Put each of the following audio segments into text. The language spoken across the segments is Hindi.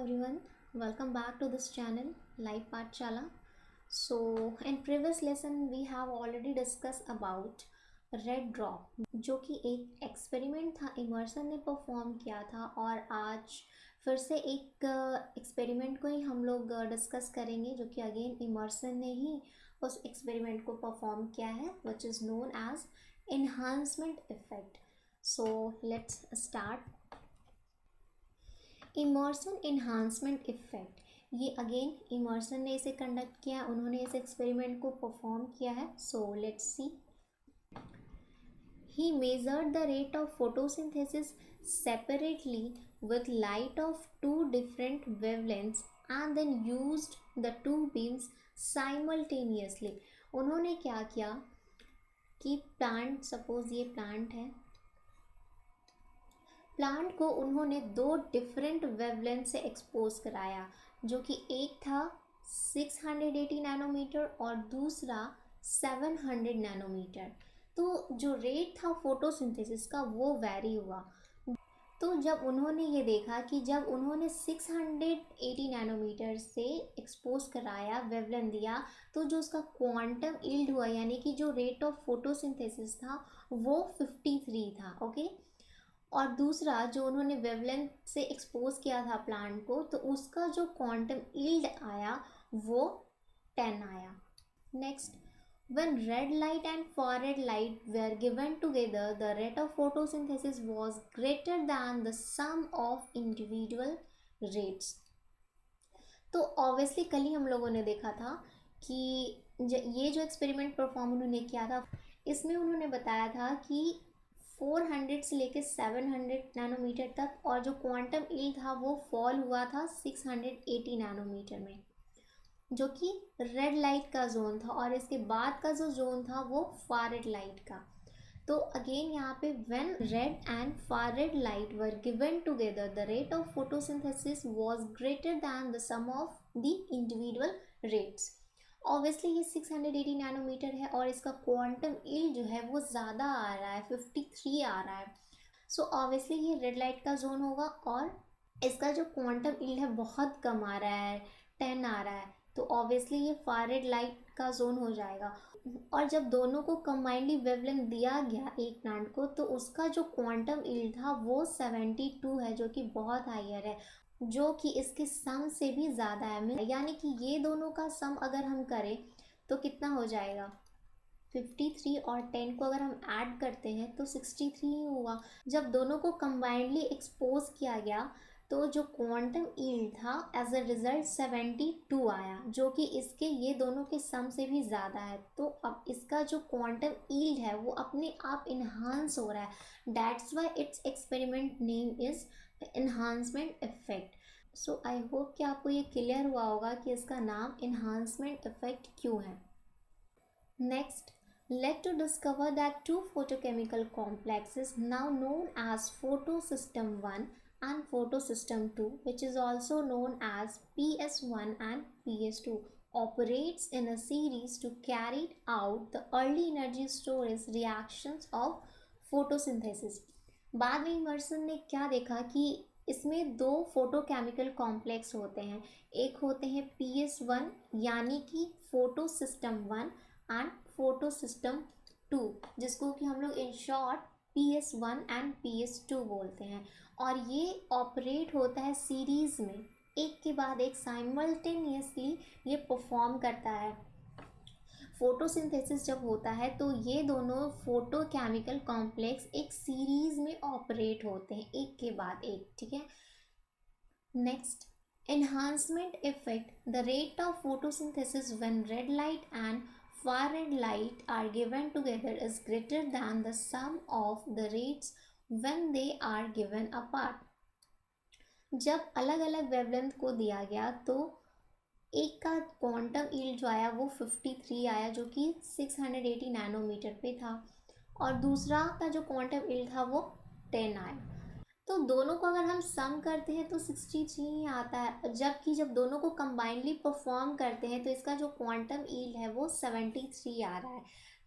everyone, welcome back to this channel Life Pathshala. So in previous lesson we have already discussed about red drop जो कि एक एक्सपेरिमेंट था, इमर्सन ने परफॉर्म किया था। और आज फिर से एक एक्सपेरिमेंट को ही हम लोग डिस्कस करेंगे जो कि अगेन इमर्सन ने ही उस एक्सपेरिमेंट को परफॉर्म किया है, which is known as enhancement effect. So let's start. Emerson enhancement effect, ये अगेन इमर्सन ने इसे कंडक्ट किया, उन्होंने इस एक्सपेरिमेंट को परफॉर्म किया है। So let's see. He measured the rate of photosynthesis separately with light of two different wavelengths and then used the two beams simultaneously. उन्होंने क्या किया कि प्लांट, सपोज ये प्लांट है, प्लांट को उन्होंने दो डिफरेंट वेवलेंथ से एक्सपोज कराया, जो कि एक था 680 नैनोमीटर और दूसरा 700 नैनोमीटर। तो जो रेट था फोटोसिंथेसिस का वो वेरी हुआ। तो जब उन्होंने ये देखा कि जब उन्होंने 680 नैनोमीटर से एक्सपोज कराया, वेवलेंथ दिया, तो जो उसका क्वांटम यील्ड हुआ, यानी कि जो रेट ऑफ फोटोसिंथेसिस था वो 53 था। ओके। और दूसरा जो उन्होंने वेवलेंथ से एक्सपोज किया था प्लांट को, तो उसका जो क्वांटम यील्ड आया वो 10 आया। Next, when red light and far red light were given together, the rate of photosynthesis was greater than the sum of individual rates. तो ऑब्वियसली कल ही हम लोगों ने देखा था कि ये जो एक्सपेरिमेंट परफॉर्म उन्होंने किया था, इसमें उन्होंने बताया था कि 400 से लेकर 700 नैनोमीटर तक, और जो क्वांटम यील्ड था वो फॉल हुआ था 680 नैनोमीटर में, जो कि रेड लाइट का जोन था। और इसके बाद का जो जोन था वो फार रेड लाइट का। तो अगेन यहाँ पे when red and far red light were given together, the rate of photosynthesis was greater than the sum of the individual rates. Obviously ये 680 नैनोमीटर है और इसका क्वांटम यील्ड जो है वो ज़्यादा आ रहा है, 53 आ रहा है। सो ऑब्वियसली ये रेड लाइट का जोन होगा और इसका जो क्वांटम यील्ड है बहुत कम आ रहा है, 10 आ रहा है, तो ऑब्वियसली ये फार रेड लाइट का जोन हो जाएगा। और जब दोनों को कंबाइंडली वेवलेंथ दिया गया एक प्लांट को, तो उसका जो क्वांटम यील्ड था वो 72 है, जो कि बहुत हायर है, जो कि इसके सम से भी ज़्यादा है। यानी कि ये दोनों का सम अगर हम करें तो कितना हो जाएगा, 53 और 10 को अगर हम ऐड करते हैं तो 63 ही होगा। जब दोनों को कंबाइंडली एक्सपोज किया गया तो जो क्वांटम यील्ड था एज अ रिजल्ट 72 आया, जो कि इसके ये दोनों के सम से भी ज़्यादा है। तो अब इसका जो क्वांटम यील्ड है वो अपने आप इन्हांस हो रहा है। That's why it's experiment name is enhancement effect. So I hope कि आपको ये क्लियर हुआ होगा कि इसका नाम एनहांसमेंट इफेक्ट क्यों है। Next, led to discover that two photochemical complexes now known as photosystem 1 and photosystem 2, which is also known as PS1 and PS2, operates in a series to carry out the early energy storage reactions of photosynthesis. बाद में इमर्सन ने क्या देखा कि इसमें दो फोटोकेमिकल कॉम्प्लेक्स होते हैं, एक होते हैं PS1 यानी कि फोटोसिस्टम 1 एंड फोटोसिस्टम 2, जिसको कि हम लोग in short PS1 and PS2 बोलते हैं। और ये ऑपरेट होता है सीरीज़ में, एक के बाद एक साइमल्टेनियसली ये परफॉर्म करता है। फोटोसिंथेसिस जब होता है तो ये दोनों फोटोकेमिकल कॉम्प्लेक्स एक सीरीज़ में ऑपरेट होते हैं, एक के बाद एक। ठीक है। Next, enhancement effect, the rate of photosynthesis when red light and far red light are given together is greater than the sum of the rates when they are given apart. जब अलग अलग वेवलेंथ को दिया गया तो एक का क्वांटम यील्ड जो आया वो 53 आया, जो कि 680 नैनोमीटर पे था, और दूसरा का जो क्वांटम यील्ड था वो 10 आया। तो दोनों को अगर हम सम करते हैं तो 63 ही आता है, जबकि जब दोनों को कंबाइनली परफॉर्म करते हैं तो इसका जो क्वांटम यील्ड है वो 73 आ रहा है।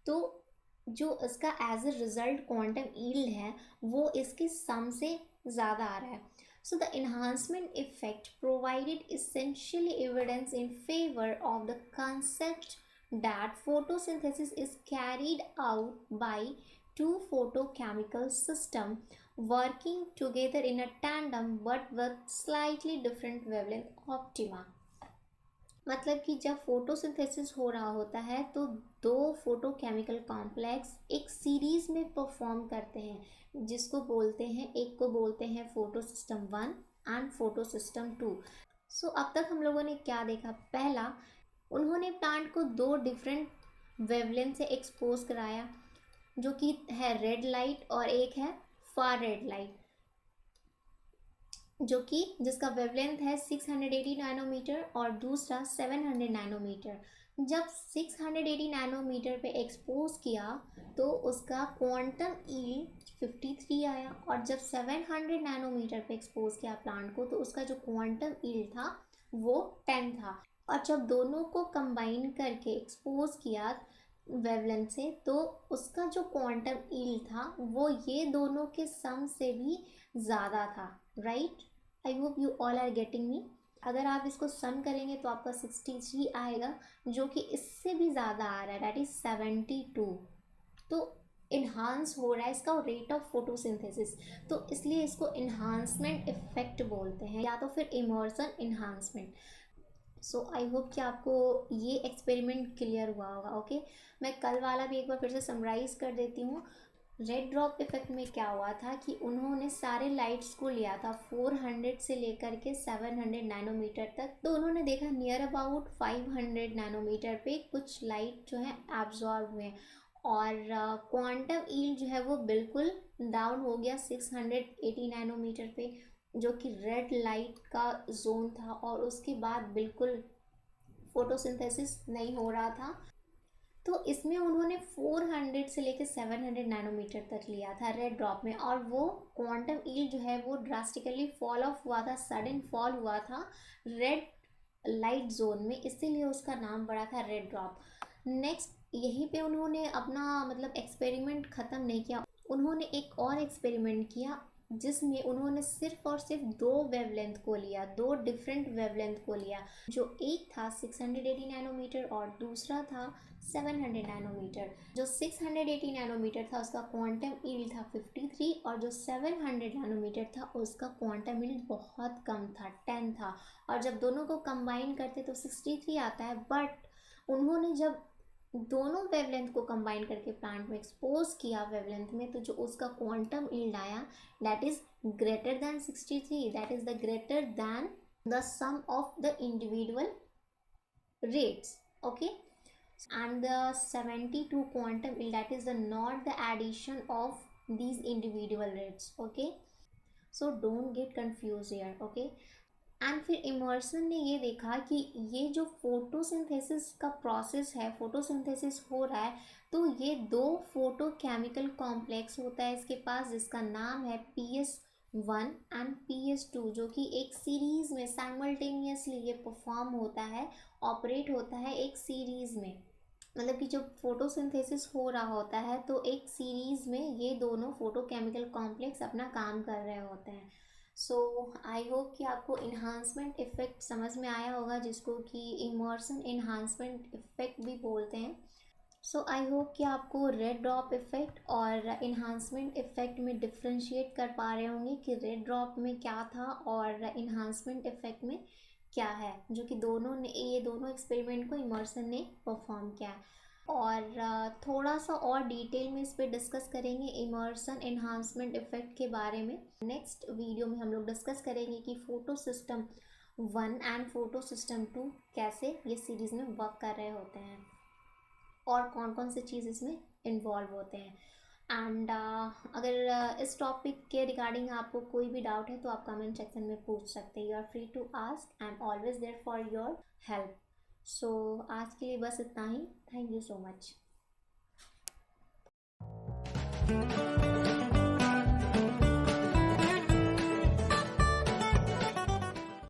तो जो इसका as a result quantum yield है वो इसके सम से ज़्यादा आ रहा है। So the enhancement effect provided essential evidence in favor of the concept that photosynthesis is carried out by two photochemical systems working together in a tandem but with slightly different wavelength optima. मतलब कि जब फोटोसिंथेसिस हो रहा होता है तो दो फोटोकेमिकल कॉम्प्लेक्स एक सीरीज में परफॉर्म करते हैं, जिसको बोलते हैं, एक को बोलते हैं photo system 1 and photo system 2। सो अब तक हम लोगों ने क्या देखा? पहला, उन्होंने प्लांट को दो डिफरेंट वेवलेंथ से एक्सपोज कराया, जो कि है रेड लाइट और एक है फार रेड लाइट, जो कि जिसका वेवलेंथ है 680 नैनोमीटर और दूसरा 700 नैनोमीटर। जब 680 नैनोमीटर पे एक्सपोज किया तो उसका क्वांटम यील्ड 53 आया, और जब 700 नैनोमीटर पे एक्सपोज किया प्लांट को तो उसका जो क्वांटम यील्ड था वो 10 था। और जब दोनों को कंबाइन करके एक्सपोज किया वेवलेंथ से तो उसका जो क्वांटम यील्ड था वो ये दोनों के सम से भी ज़्यादा था, right? I hope you all are getting me. अगर आप इसको सम करेंगे तो आपका 63 आएगा, जो कि इससे भी ज़्यादा आ रहा है, दैट इज़ 72। तो इन्हांस हो रहा है इसका रेट ऑफ फोटोसिंथेसिस, तो इसलिए इसको इन्हांसमेंट इफेक्ट बोलते हैं या तो फिर immersion enhancement. So I hope कि आपको ये एक्सपेरिमेंट क्लियर हुआ होगा। ओके, मैं कल वाला भी एक बार फिर से समराइज़ कर देती हूँ। रेड ड्रॉप इफेक्ट में क्या हुआ था कि उन्होंने सारे लाइट्स को लिया था 400 से लेकर के 700 नैनोमीटर तक, तो उन्होंने देखा नियर अबाउट 500 नैनोमीटर पे कुछ लाइट जो है एब्जॉर्ब हुए हैं, और क्वांटम यील्ड जो है वो बिल्कुल डाउन हो गया 680 नैनोमीटर पे, जो कि रेड लाइट का जोन था, और उसके बाद बिल्कुल फोटोसिंथेसिस नहीं हो रहा था। तो इसमें उन्होंने 400 से लेकर 700 नैनोमीटर तक लिया था रेड ड्रॉप में, और वो क्वांटम यील्ड जो है वो ड्रास्टिकली फॉल ऑफ हुआ था, सडन फॉल हुआ था रेड लाइट जोन में, इसीलिए उसका नाम पड़ा था रेड ड्रॉप। नेक्स्ट, यहीं पे उन्होंने अपना मतलब एक्सपेरिमेंट ख़त्म नहीं किया, उन्होंने एक और एक्सपेरिमेंट किया जिसमें उन्होंने सिर्फ और सिर्फ दो वेवलेंथ को लिया, दो डिफरेंट वेवलेंथ को लिया, जो एक था 680 नैनोमीटर और दूसरा था 700 नैनोमीटर। जो 680 नैनोमीटर था उसका क्वांटम यील्ड था 53, और जो 700 नैनोमीटर था उसका क्वांटम यील्ड बहुत कम था, 10 था, और जब दोनों को कंबाइन करते तो 63 आता है। बट उन्होंने जब दोनों वेवलेंथ को कंबाइन करके प्लांट में एक्सपोज किया वेवलेंथ में, तो जो उसका क्वांटम यील्ड आया that is greater than 63, that is the greater than the sum of the individual rates, okay, and the 72 quantum yield, that is the not the addition of these individual rates, okay, so don't get confused here, okay। And फिर इमर्सन ने ये देखा कि ये जो फोटोसिंथेसिस का प्रोसेस है, फोटोसिंथेसिस हो रहा है, तो ये दो फोटोकेमिकल कॉम्प्लेक्स होता है इसके पास, जिसका नाम है PS1 एंड PS2, जो कि एक सीरीज़ में साइमल्टेनियसली ये परफॉर्म होता है, ऑपरेट होता है एक सीरीज़ में। मतलब कि जब फोटोसिंथेसिस हो रहा होता है तो एक सीरीज़ में ये दोनों फोटोकेमिकल कॉम्प्लेक्स अपना काम कर रहे होते हैं। सो आई होप कि आपको इन्हांसमेंट इफ़ेक्ट समझ में आया होगा, जिसको कि इमर्सन इन्हांसमेंट इफ़ेक्ट भी बोलते हैं। सो आई होप कि आपको रेड ड्रॉप इफ़ेक्ट और इन्हांसमेंट इफ़ेक्ट में डिफ्रेंशिएट कर पा रहे होंगे कि रेड ड्रॉप में क्या था और इन्हांसमेंट इफ़ेक्ट में क्या है, जो कि दोनों ने, ये दोनों एक्सपेरिमेंट को इमर्सन ने परफॉर्म किया है। और थोड़ा सा और डिटेल में इस पर डिस्कस करेंगे इमर्सन एनहांसमेंट इफ़ेक्ट के बारे में। नेक्स्ट वीडियो में हम लोग डिस्कस करेंगे कि photo system 1 and photo system 2 कैसे ये सीरीज़ में वर्क कर रहे होते हैं और कौन कौन से चीज़ इसमें इन्वॉल्व होते हैं। एंड अगर इस टॉपिक के रिगार्डिंग आपको कोई भी डाउट है तो आप कमेंट सेक्शन में पूछ सकते हैं। You are free to ask, I am always there for your help. So आज के लिए बस इतना ही। Thank you so much.